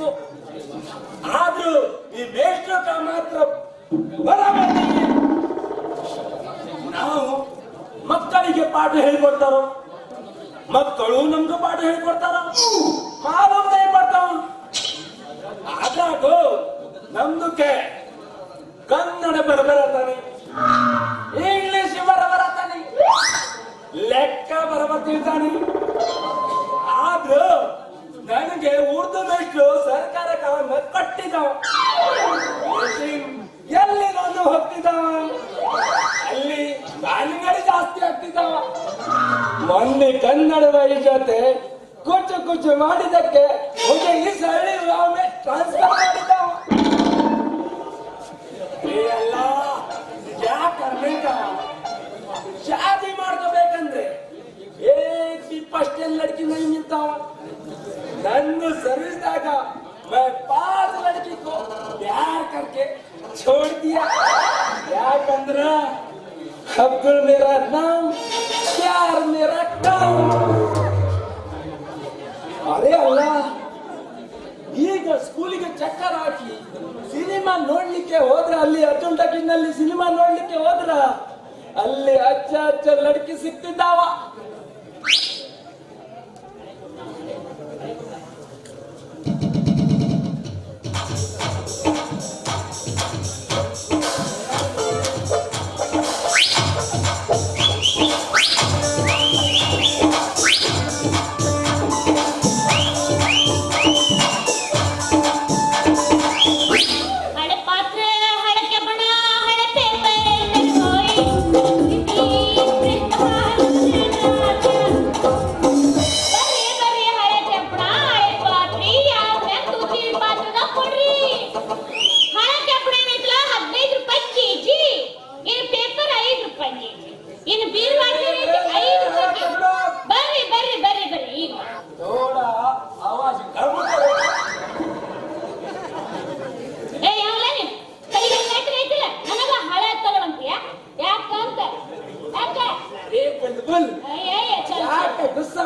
ಬೇಕು. ಆದ್ರೂ ಈ ಮೇಷ್ಟ್ರ ಮಾತ್ರ ಬರಬಾರ. ನಾವು ಮಕ್ಕಳಿಗೆ ಪಾಠ ಹೇಳಿಕೊಡ್ತಾರೋ, ಮಕ್ಕಳು ನಮ್ಗೆ ಪಾಠ ಹೇಳಿಕೊಡ್ತಾರ, ಮಾಲೂಮ್ नहीं पड़ता. ಆದ್ರಾಗೂ ನಮ್ದಕ್ಕೆ ಕನ್ನಡ ಬರಬರತಾನೆ, ಇಂಗ್ಲಿಷ್ ಬರಬರತಾನೆ, ಲೆಕ್ಕ ಬರಬರ್ತಿರ್ತಾನೆ. ಆದ್ರೂ ನನಗೆ ಉರ್ದು ಮೇಷ್ಟ್ರು ಸರ್ಕಾರ ಕಾಲನ್ನ ಕಟ್ಟಿದವ. ಎಲ್ಲಿ ನಾನು ಹೋಗ್ತಿದ್ದವ ಅಲ್ಲಿ ಬಾಲಿಗಳು ಜಾಸ್ತಿ ಆಗ್ತಿದ್ದವ. ಮೊನ್ನೆ ಕನ್ನಡ ವೈ ಜೊತೆ ಕುಚ್ಚು ಕುಚ್ಚು ಮಾಡಿದಕ್ಕೆ ಈ ಸಳ್ಳಿ ಟ್ರಾನ್ಸ್ಫರ್ ಮಾಡಿದ್ದವ. ಎಲ್ಲ ಯಾಕರ್ಬೇಕ? ಶಾದಿ ಮಾಡ್ಕೋಬೇಕಂದ್ರೆ ಫಸ್ಟ್ ಲಡ್ಕಿ ನೈ ನಿಂತಾವ. ನನ್ನ ಸರ್ವಿಸ್ದಾಗ मैं 5 लड़की को प्यार करके छोड़ दिया. याकंದ್ರ अब्दुल मेरा नाम, प्यार मेरा काम. अरे अल्लाह, ಈಗ ಸ್ಕೂಲಿಗೆ ಚಕ್ಕರ್ ಹಾಕಿ ಸಿನಿಮಾ ನೋಡ್ಲಿಕ್ಕೆ ಹೋದ್ರ, ಅಲ್ಲಿ ಅರ್ಜುನ್ ಟಾಕೀಸ್ನಲ್ಲಿ ಸಿನಿಮಾ ನೋಡ್ಲಿಕ್ಕೆ ಹೋದ್ರ ಅಲ್ಲಿ ಅಚ್ಚ ಅಚ್ಚ ಲಡ್ಕಿ ಸಿಕ್ತಿದ್ದಾವ.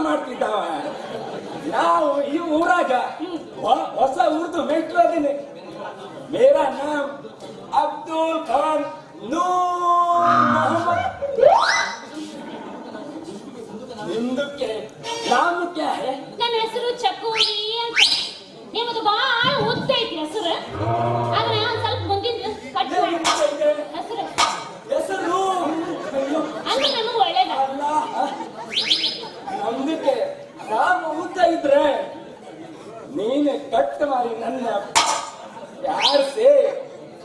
ಮಾಡ್ತಿದ್ದಾವ. ನಾವು ಈ ಊರಾಗ ಹೊಸ ಉರ್ದು ಮೇಷ್ಟ್ರು ಅದೀನಿ. ಮೇರಾ ನಾಮ್ ಅಬ್ದುಲ್ ಖಾನ್ ನೂರ್ ಮೊಹಮ್ಮದ್. ನಿಮ್ದಕ್ಕೆ ನಾಮ ಕ್ಯಾ ಹೈ? ನನ್ನ ಹೆಸರು ಚಕೋರಿ ಅಂತ. ನಿಮ್ಮದು ಬಹಳ ಉದ್ದ ಐತಿ ಹೆಸರು. ಆದ್ರೆ ಒಂದ್ ಸ್ವಲ್ಪ ಮುಂದಿನ ಕಟ್ ಮಾಡಿ ಹೆಸರು ಹೆಸರು ಅಂದ್ರೆ ನಮಗೆ ಒಳ್ಳೇದ. ನಮ್ದಕ್ಕೆ ನಾಮ ಉದ್ದ ಇದ್ರೆ ನೀನೆ ಕಟ್ ಮಾಡಿ ನನ್ನ ಯಾರ್ಸೆ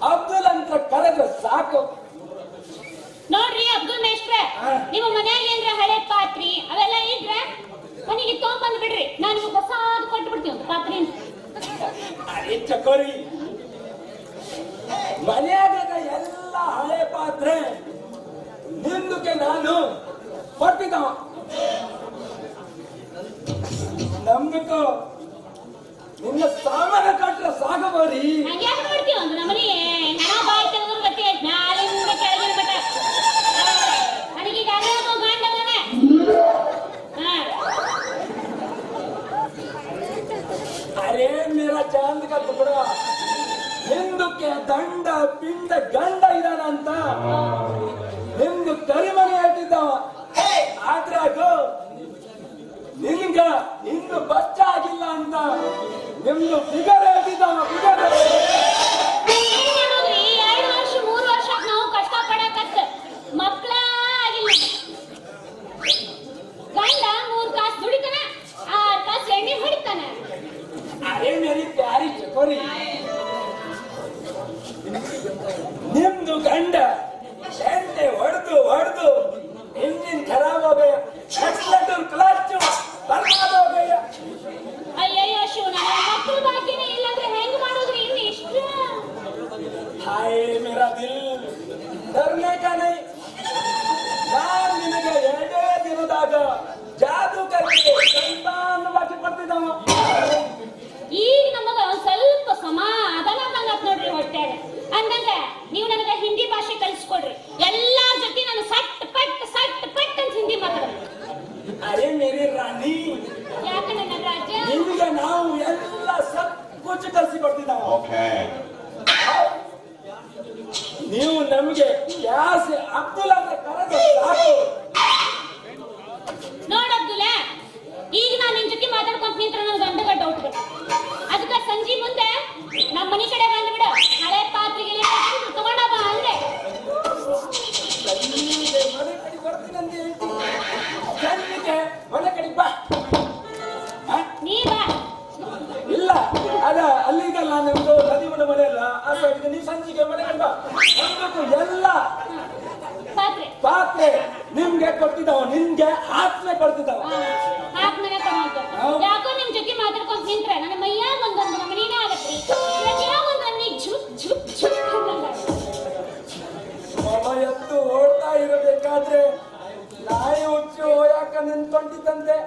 ಅಬ್ದುಲ್ ಅಂತ ಕರೆದ್ರೆ ಸಾಕು. ನೋಡ್ರಿ ಅಬ್ದುಲ್ ಮೇಷ್ಟ್ರೆ, ನಿಮ್ಮ ಮನ್ಯಾಗ ಏನ್ರ ಹಳೆ ಪಾತ್ರಿ ಅವೆಲ್ಲ ಇದ್ರೆ ಮನೆಗೆ ತಗೊಂಡ್ಬಂದ್ ಬಿಡ್ರಿ. ನಾನು ನಿಮ್ಗೆ ಹೊಸಾದ್ ಕೊಟ್ಟು ಬಿಡ್ತೀವಿ ಒಂದು ಪಾತ್ರಿ. ಅರೆ ಚಕೋರಿ, ಮನ್ಯಾಗ ಎಲ್ಲ ಹಳೆ ಪಾತ್ರೆ ನಿಂದಕ್ಕೆ ನಾನು ಕೊಟ್ಟಿದ್ದವ. ನಮ್ದಕ್ಕೂ ನಿನ್ನ ಸಾಮಾನ ಕಟ್ರೆ ಸಾಕಬೋರಿ. ಹಂಗ್ಯಾಕೆ ಮಾಡ್ತೀವಿ ಒಂದು ನಮ್ಮನೆ ಹಣ ಬಾಯಿ ತೆಗೆದ್ರು ಗತಿ ಆಯ್ತು. ಮ್ಯಾಲಿಂದ ಕೆಳಗಿನ ಮಟ್ಟ ನನಗೆ ಗಂಡನೋ ಗಂಡವನೇ. ಅರೇ ಮೇರಾ ಚಾಂದ್ का टुकड़ा, ನಿಂದಕ್ಕೆ ದಂಡ ಪಿಂಡ ಗಂಡ ಇದಾನಂತ ನಿಮ್ದು ಕರಿಮನೆ ಹೇಳ್ತಿದ್ದಾವ. ಆದ್ರಾಗೂ ನಿನ್ಗ ಇನ್ನು ಬಚ್ಚ ಆಗಿಲ್ಲ ಅಂತ ನಿಮ್ದು ಫಿಗರ್ ಹೇಳ್ತಿದ್ದಾವ. ಫಿಗರ್ 2 ವರ್ಷ 3 ವರ್ಷ ನಾವು ಕಷ್ಟ ಪಡಕತ್ತ ಮಕ್ಕಳ ಆಗಿಲ್ಲ. ಗಂಡ 3 ಕಾಸು ದುಡಿತಾನ, 6 ಕಾಸು ಎಣ್ಣೆ ಹೊಡಿತಾನ. ಅರೆ ಮೇರಿ ಪ್ಯಾರಿ ಚಕೋರಿ, ನಿಮ್ದು ಗಂಡ ಎಣ್ಣೆ ಹೊಡೆದು ಹೊಡೆದು ಇಂಜಿನ್ ಖರಾಬ್ ಹೋಗಯ, ಎಕ್ಸಲೇಟರ್ ಕ್ಲಚ್ ಬರ್ಬಾದ್ ಹೋಗಯ. ಅಯ್ಯಯ್ಯೋ ಶಿವನ, ಮಕ್ಕಳು ಬಾಕಿನೇ ಇಲ್ಲ ಅಂದ್ರೆ ಹೆಂಗ್ ಮಾಡೋದ್ರಿ ಇನ್ನು ಇಷ್ಟು? ಹಾಯ್ ಮೇರಾ ದಿಲ್ ಡರ್ನೆ ಕಾ ನೈ. ನಾನ್ ನಿನಗೆ 2 ದಿನದಾಗ ಜಾದೂ ಕಲಿಕೆ ಸಂತಾನ ಬಾಕಿ ಬರ್ತಿದ್ದಾವ. ಈಗ ನಮಗ ಒಂದ್ ಸ್ವಲ್ಪ ಸಮಾಧಾನ ಆಗತ್ ನೋಡ್ರಿ ಹೊಟ್ಟೆಗ. ಅಂದಂಗ ನೀವು ನನಗ ಹಿಂದಿ ಭಾಷೆ ಕಲಿಸ್ಕೊಡ್ರಿ. ಎಲ್ಲಾರ ಜೊತೆ ನಾನು ಸಟ್ ಪಟ್ ಅಂತ ಹಿಂದಿ ಮಾತಾಡೋದು. ಅರೆ ಮೇರಿ ರಾಣಿ, ಯಾಕ ನನ್ನ ರಾಜ? ನಿಮಗೆ ನಾವು ಎಲ್ಲ ಸಕ್ಕು ಕುಚ್ಚು ಕಲಿಸಿ ಕೊಡ್ತಿದ್ದಾವ. ಓಕೆ. ನೀವು ನಮ್ಗೆ ಗ್ಯಾಸ್ ಅಬ್ದುಲ್ ಅಂತ ಕರೆದು ಸಾಕು. ನೋಡ್ ಅಬ್ದುಲ್ಲ, ಈಗ ನಾನು ನಿನ್ ಜೊತೆ ಮಾತಾಡ್ಕೊಂತ ನಿಂತ್ರ ನನ್ ಗಂಡಗ ಡೌಟ್ ಬೇಕು. ಅದಕ್ಕ ಸಂಜೆ ಮುಂದೆ ನಮ್ಮ ಮನಿ ಕಡೆ ಬಂದ್ಬಿಡು. ಹಳೆ ಪಾತ್ರೆಗೆ ತಗೊಂಡ ಬಾ ಅಂದೆ. ಮನೆ ಕಡೆ ಬರ್ತೀನಿ ಅಂತ ಹೇಳ್ತೀನಿ. ಸಂಜೆಗೆ ಮನೆ ಕಡೆ ಬಾ. ನೀ ಬಾ. ಇಲ್ಲ ಅದ ಅಲ್ಲಿಗಲ್ಲ, ನಿಮ್ದು ನದಿ ಮನೆ ಮನೆ ಅಲ್ಲ, ಆ ಸೈಡ್ಗೆ ನೀವು ಸಂಜೆಗೆ ಮನೆ ಕಡೆ ಬಾ. ಎಲ್ಲ ಪಾತ್ರೆ ಪಾತ್ರೆ ನಿಮ್ಗೆ ಕೊಡ್ತಿದ್ದಾವ, ನಿಮ್ಗೆ ಆತ್ಮೆ ಕೊಡ್ತಿದ್ದಾವ. ಆತ್ಮನೆ ತಗೊಂಡು ಯಾಕೋ ನಿಮ್ ಜೊತೆ ಮಾತಾಡ್ಕೊಂತ ನಿಂತ್ರೆ ನನ್ನ ಮೈಯಾಗ ಒಂದೊಂದು ನಮನಿನೇ ಆಗತ್ರಿ. ಒಂದ್ ಅನ್ನಿ ಝುಪ್ ಝುಪ್ ಝುಪ್ ಮಮ ಎತ್ತು ಓಡ್ತಾ ಇರಬೇಕಾದ್ರೆ ನಾಯಿ ಹುಚ್ಚಿ ಹೋಯಾಕ ನಿಂತ್ಕೊಂಡಿದ್ದಂತೆ.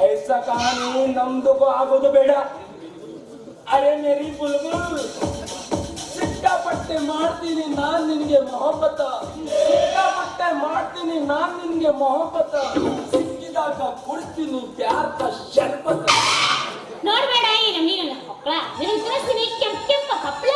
ಐಸ ಕಹಾನಿ ನಮ್ದು ಆಗೋದು ಬೇಡ. ಅರೆ ಮೇರಿ ಬುಲ್ಬುಲ್, ಸಿಕ್ಕಾಪಟ್ಟೆ ಮಾಡ್ತೀನಿ ನಾನ್ ನಿನ್ಗೆ ಮೊಹಬ್ಬತ್ತ, ಸಿಕ್ಕಾಪಟ್ಟೆ ಮಾಡ್ತೀನಿ ನಾನ್ ನಿನ್ಗೆ ಮೊಹಬ್ಬತ್ತ, ಸಿಕ್ಕಿದಾಗ ಕುಡ್ತೀನಿ ಪ್ಯಾರ್ ಕ ಶರ್ಬತ್ತ. ನೋಡ್ಬೇಡ ಈ ನಮೀನ ಹಪ್ಪಳ ನಿನ್ನ ತಿನ್ನಿಸ್ತೀನಿ ಕೆಂಪ ಕೆಂಪ ಹಪ್ಪಳ.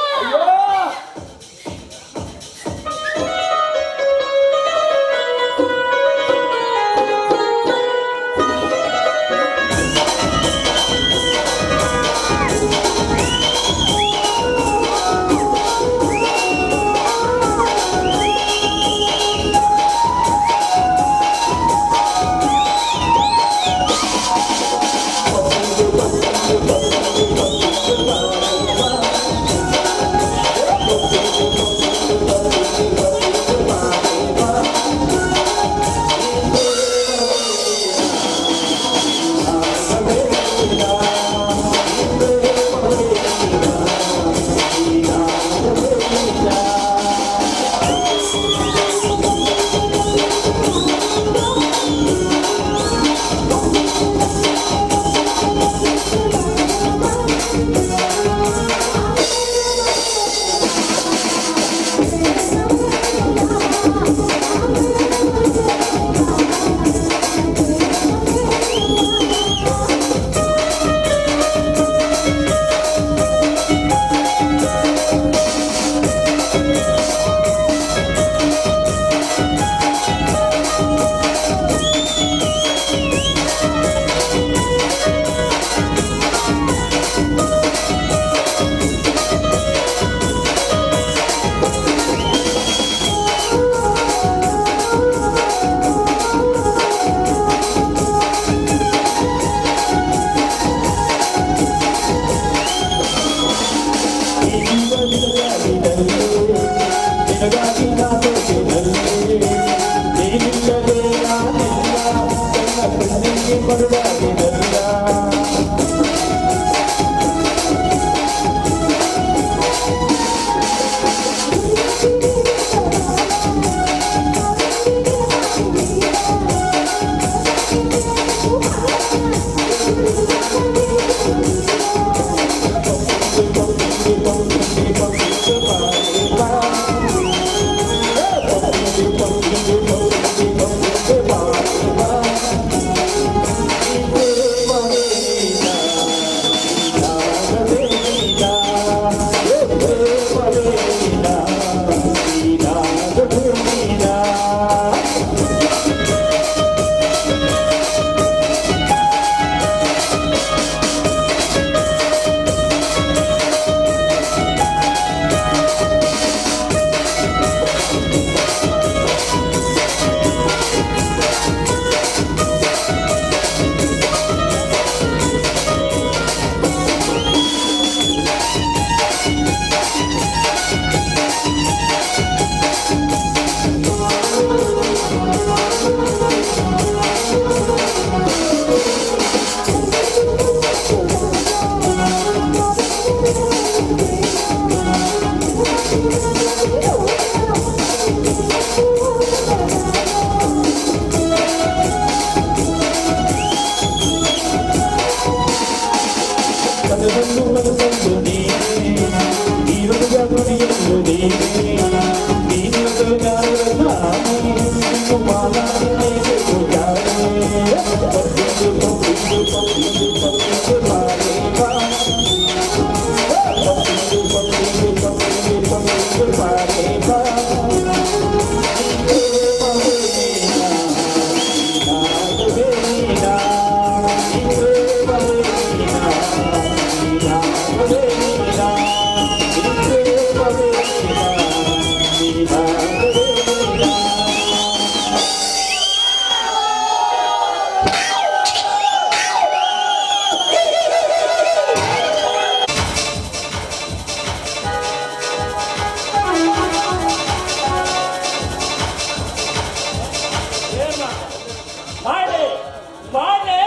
ಬಾಳೆ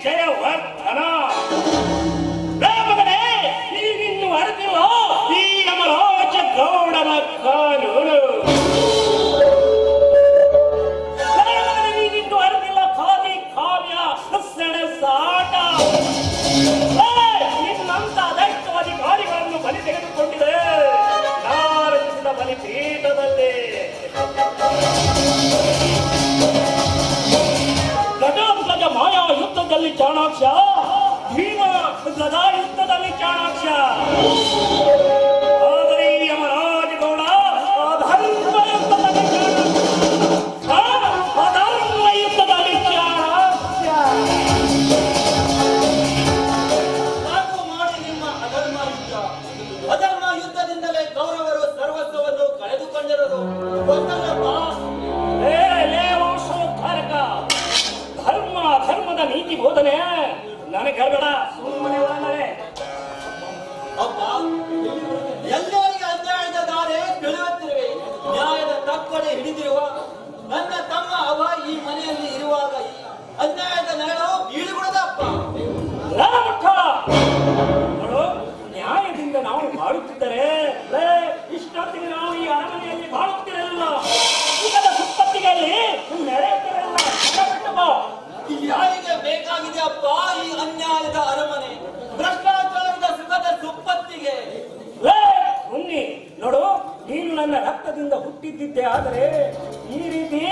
ಜಯವರ್ಧನ ಮಗನೇ, ನೀನಿನ್ನು ಅರಿತಿಲ್ಲ ಈ ಯಮರಾಜ ಗೌಡನ ಕಾನೂನು. ನೀನಿನ್ನು ಅರಿತಿಲ್ಲ ಖಾಲಿ ಕಾವ್ಯ ಸೆಣಸಾಟ. ನಿನ್ನಂತ ಅದಷ್ಟು ಅಧಿಕಾರಿಗಳನ್ನು ಬಲಿ ತೆಗೆದುಕೊಂಡಿದೆ ನಾರಚಿಸಿದ ಬಲಿಪೀಠದಲ್ಲಿ. ಗಜ ಮಾಯಾ ಯುದ್ಧದಲ್ಲಿ ಚಾಣಾಕ್ಷ, ಭೀಮ ಗದಾ ಯುದ್ಧದಲ್ಲಿ ಚಾಣಾಕ್ಷ. ಆದರೆ ಈ ಯಮರಾಜಗೌಡ ಅಧರ್ಮ ಯುದ್ಧದಲ್ಲಿ ಚಾಣಾಕ್ಷ, ಅಧರ್ಮ ಯುದ್ಧದಲ್ಲಿ ಚಾಣಾಕ್ಷ. ಸಾಕು ಮಾಡಿ ನಿಮ್ಮ ಅಧರ್ಮ ಯುದ್ಧ. ಅಧರ್ಮ ಯುದ್ಧದಿಂದಲೇ ಕೌರವರು ಸರ್ವಸ್ವವನ್ನು ಕಳೆದುಕೊಂಡಿರೋದು ಗೊತ್ತಲ್ಲಪ್ಪ. ಧರ್ಮದ ನೀತಿ ಬೋಧನೆ ನನಗೆ ಹೇಳಬೇಡ, ಸುಮ್ಮನೆ ಒಳಗಡೆ. ಅಪ್ಪ, ಎಲ್ಲರಿಗೆ ಅನ್ಯಾಯದ ದಾರಿ ತಿಳಿಯುತ್ತಿರುವೆ. ನ್ಯಾಯದ ತಕ್ಕಡೆ ಹಿಡಿದಿರುವ ನನ್ನ ತಮ್ಮ ಅವ ಈ ಮನೆಯಲ್ಲಿ ಇರುವಾಗ ಅನ್ಯಾಯದ ನೆರಳು ಬೀಳುವುದಪ್ಪ. ನ್ಯಾಯದಿಂದ ನಾವು ಬಾಳುತ್ತಿದ್ದರೆ ಇಷ್ಟೊತ್ತಿಗೆ ನಾವು ಈ ಅರಮನೆಯಲ್ಲಿ ಬಾಳುತ್ತಿರಲಿಲ್ಲ. ಯುಗದ ಸುಪ್ಪತ್ತಿಗೆಯಲ್ಲಿ ನಡೆಯುತ್ತಿರಲಿಲ್ಲ. ಯಾರಿಗೆ ಬೇಕಾಗಿದೆ ಅಪ್ಪ ಈ ಅನ್ಯಾಯದ ಅರಮನೆ, ಭ್ರಷ್ಟಾಚಾರದ ಸುಖದ ಸುಪ್ಪತ್ತಿಗೆ? ಮುನ್ನಿ ನೋಡು, ನೀನು ನನ್ನ ರಕ್ತದಿಂದ ಹುಟ್ಟಿದ್ದಿದ್ದೆ, ಆದರೆ ಈ ರೀತಿ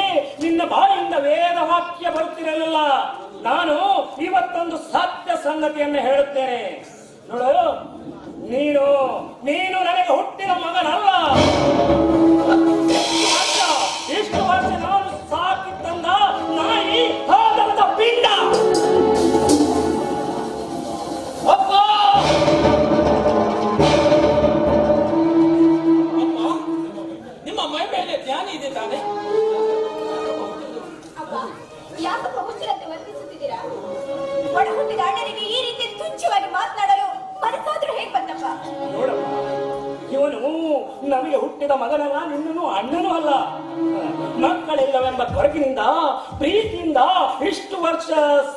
ನಿನ್ನ ಬಾಯಿಂದ ವೇದ ವಾಕ್ಯ ಬರುತ್ತಿರಲಿಲ್ಲ. ನಾನು ಇವತ್ತೊಂದು ಸತ್ಯ ಸಂಗತಿಯನ್ನು ಹೇಳುತ್ತೇನೆ. ನೋಡು, ನೀನು ನನಗೆ ಹುಟ್ಟಿದ ಮಗನಲ್ಲ. ಇಷ್ಟು ವರ್ಷ ನಾನು ಸಾಕಿ ತಂದ ನಾಯಿ ಹಾದರದ ಪಿಂಡ. ಅಪ್ಪ, ನಿಮ್ಮ ಮೈ ಮೇಲೆ ಧ್ಯಾನ ಇದೆ ತಾನೆ? ಅಪ್ಪ, ಯಾಕಪ್ಪ ಹುಚ್ಚರಂತೆ ವರ್ತಿಸುತ್ತಿದ್ದೀರಾ? ಒಡ ಹುಟ್ಟಿದ ಅಣ್ಣನಿಗೆ ಈ ರೀತಿ ತುಚ್ಛವಾಗಿ ಮಾತನಾಡಲು ಮನಸ್ಸಾದ್ರೂ ಹೇಗೆ ಬಂತಪ್ಪ? ನೋಡಪ್ಪ, ಇವನು ನಮಗೆ ಹುಟ್ಟಿದ ಮಗನಲ್ಲ, ನಿನ್ನನು ಅಣ್ಣನೂ ಅಲ್ಲ. ಮಕ್ಕಳಿಲ್ಲವೆಂಬ ಕೊರಗಿನಿಂದ ಪ್ರೀತಿಯಿಂದ ಇಷ್ಟು ವರ್ಷ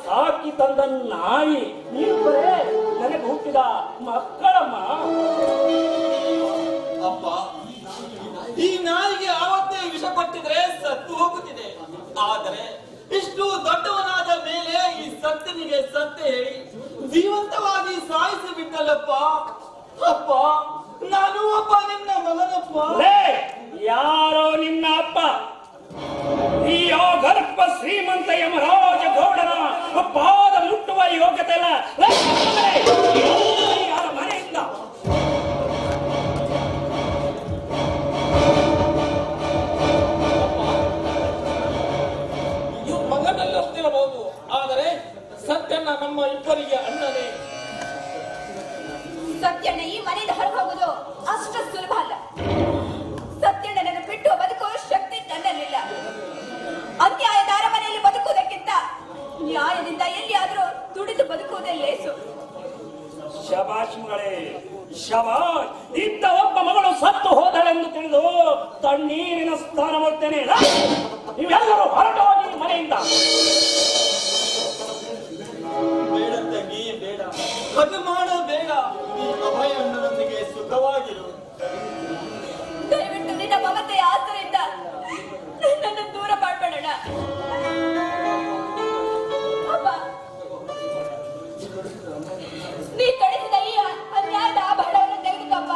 ಸಾಕಿ ತಂದ ನಾಯಿ. ನೀವೇ ನನಗೆ ಹುಟ್ಟಿದ ಮಕ್ಕಳಮ್ಮ. ಅಪ್ಪ, ಈ ನಾಯಿಗೆ ಆವತ್ತೇ ವಿಷ ಕೊಟ್ಟಿದ್ರೆ ಸತ್ತು ಹೋಗುತ್ತಿದೆ. ಆದರೆ ಇಷ್ಟು ದೊಡ್ಡವನಾದ ಮೇಲೆ ಈ ಸತ್ತನಿಗೆ ಸತ್ಯ ಹೇಳಿ ಜೀವಂತವಾಗಿ ಸಾಯಿಸಿ ಬಿಟ್ಟಲ್ಲಪ್ಪ. ಅಪ್ಪ, ನಾನು ಒಬ್ಬ ನಿನ್ನ ಮಗನಪ್ಪ. ಯಾರೋ ನಿನ್ನ ಅಪ್ಪ? ಈ ಗರ್ಭ ಶ್ರೀಮಂತ ಯಮರಾಜ ಗೌಡನ ಪಾದ ಮುಟ್ಟುವ ಯೋಗ್ಯತೆ ಇಲ್ಲ. ಯಾರ ಮನೆಯಿಂದ ಮಗನಲ್ಲಷ್ಟಿರಬಹುದು, ಆದರೆ ಸತ್ಯನ ನಮ್ಮ ಇಬ್ಬರಿಗೆ ಅಣ್ಣನೇ. ಸತ್ಯಣ್ಣ ಈ ಮನೆಯಿಂದ ಹೊರಗೆ ಹೋಗುದು ಅಷ್ಟು ಸುಲಭ ಅಲ್ಲ. ಸತ್ಯಣ್ಣನನ್ನು ಬಿಟ್ಟು ಬದುಕುವ ಶಕ್ತಿ ನನ್ನಲ್ಲಿಲ್ಲ. ಅನ್ಯಾಯದ ಅರಮನೆಯಲ್ಲಿ ಬದುಕುವುದಕ್ಕಿಂತ ನ್ಯಾಯದಿಂದ ಎಲ್ಲಿಯಾದರೂ ದುಡಿದು ಬದುಕುವುದೇ ಲೇಸು. ಶಬಾಷ್ ಮಗಳೇ, ಶಬಾಷ್. ಇದ್ದ ಒಬ್ಬ ಮಗಳು ಸತ್ತು ಹೋದಳೆಂದು ತಿಳಿದು ತಣ್ಣೀರಿನ ಸ್ನಾನ ಮಾಡ್ತೇನೆ. ನೀವೆಲ್ಲರೂ ಹೊರಟು ಹೋಗಿ ಮನೆಯಿಂದ. ಬೇಡ ತಂಗಿ, ಬೇಡ, ಅದು ಮಾಡಬೇಡ. ಈ ಅಭಯ ಅಣ್ಣನೊಂದಿಗೆ ಸುಖವಾಗಿರು. ದಯವಿಟ್ಟು ನಿನ್ನ ಮಮತೆಯ ಆಸರೆಯಿಂದ ನನ್ನನ್ನು ದೂರ ಮಾಡಬೇಡ ಅಪ್ಪ. ನೀ ಕಳಿಸಿದ ಈ ಅನ್ಯಾಯದ ಆಭರಣವನ್ನು ತೆಗೆದುಕಪ್ಪ.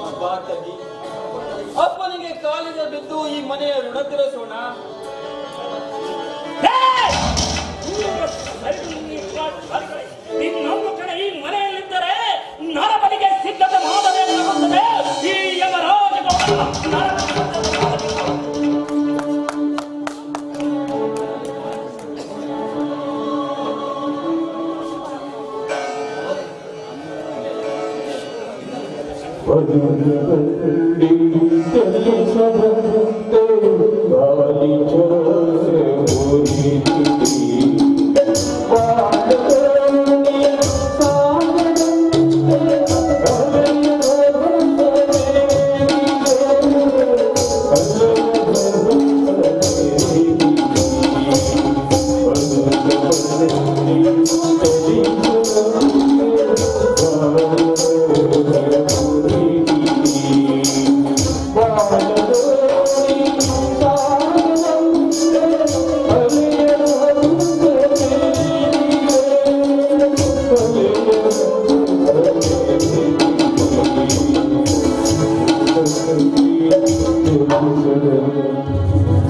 ಅಪ್ಪ, ತಂಗಿ, ಅಪ್ಪನಿಗೆ ಕಾಲಿಗೆ ಬಿದ್ದು ಈ ಮನೆಯ ಋಣ ತೀರಿಸೋಣ. ಇನ್ನೊಂದು ಕಡೆ ಈ ಮನೆಯಲ್ಲಿದ್ದರೆ ನರಬಲಿಗೆ ಸಿದ್ಧತೆ ಮಾಡಬೇಕಾಗುತ್ತದೆ. ಈ ಯಮರಾಜ ಗಾಳಿ ಚೋರೆ ಸುಖಿಸದೆ